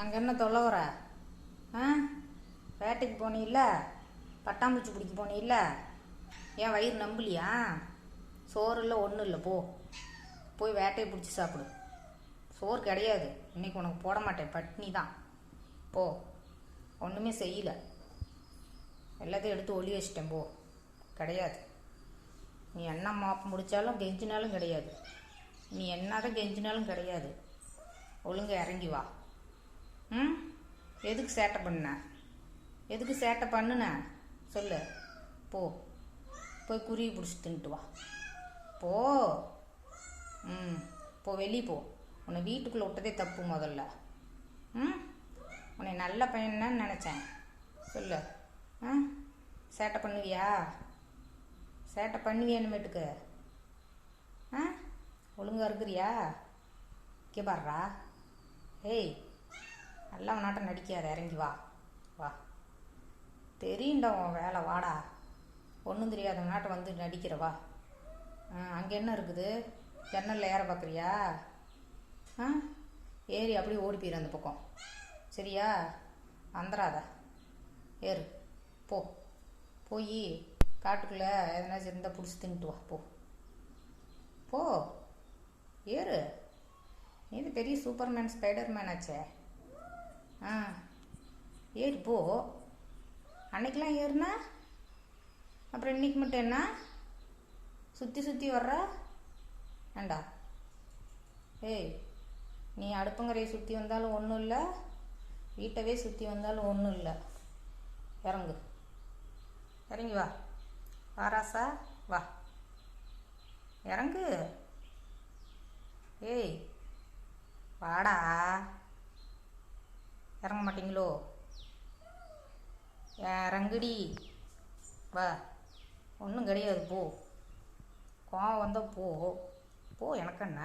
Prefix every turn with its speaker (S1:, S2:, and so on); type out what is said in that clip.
S1: அங்கே என்ன தொலைவுற? ஆ, வேட்டைக்கு போனீல்ல, பட்டாம்பூச்சி பிடிக்க போனீல்ல, ஏன் வயிறு நம்பலையா? சோறு இல்லை ஒன்றும் இல்லை, போ போய் வேட்டையை பிடிச்சி சாப்பிடு. சோறு கிடையாது இன்னைக்கு, உனக்கு போட மாட்டேன், பட்னி தான். போ, ஒன்றுமே செய்யலை, எல்லாத்தையும் எடுத்து ஒளி வச்சிட்டேன். போ, கிடையாது. நீ என்ன மாப்பு முடித்தாலும் கெஞ்சினாலும் கிடையாது, நீ என்னதான் கெஞ்சினாலும் கிடையாது. ஒழுங்கு இறங்கி வா. ம், எதுக்கு சேட்டை பண்ண? எதுக்கு சேட்டை பண்ணுன சொல்லு. போ, போய் குருவி பிடிச்சி தின்ட்டு வா. போ. ம், போ, வெளியே போ. உன்னை வீட்டுக்குள்ளே விட்டதே தப்பு முதல்ல. ம், உன்னை நல்ல பையன்னு நினச்சேன். சொல்லு. ஆ, சேட்டை பண்ணுவியா? சேட்டை பண்ணுவியா இனிமேட்டுக்கு? ஆ, ஒழுங்காக இருக்கிறியா? இங்கே பாடுறா. ஏய், நல்லா நாட்டம் நடிக்காத, இறங்கி வா. வா, தெரியுண்டா உன் வேலை, வாடா. ஒன்றும் தெரியாத நாட்டம் வந்து நடிக்கிற, வா. அங்கே என்ன இருக்குது? ஜன்னலில் ஏற பார்க்குறியா? ஆ, ஏறி அப்படியே ஓடி போயிரு அந்த பக்கம், சரியா? வந்துடாத, ஏறு. போ, போய் காட்டுக்குள்ளே எதனாச்சும் இருந்தால் பிடிச்சி தின்ட்டு வா. போ போ, ஏறு. நீ இது பெரிய சூப்பர்மேன், ஸ்பைடர்மேன் ஆச்சே. ஆ, ஏறி போ. அன்னைக்கெலாம் ஏறுனா, அப்புறம் இன்னைக்கு மட்டும் என்ன சுற்றி சுற்றி வர்ற? ஏண்டா, ஏய், நீ அடுப்பங்கரையை சுற்றி வந்தாலும் ஒன்றும் இல்லை, வீட்டவே சுற்றி வந்தாலும் ஒன்றும் இல்லை. இறங்கு, இறங்கி வா. வாராசா, வா, இறங்கு. ஏய், வாடா. இறங்க மாட்டீங்களோ? இறங்குடி, வா. ஒன்றும் கிடையாது, போ. கோவம் வந்தால் போ. போ, எனக்கு என்ன?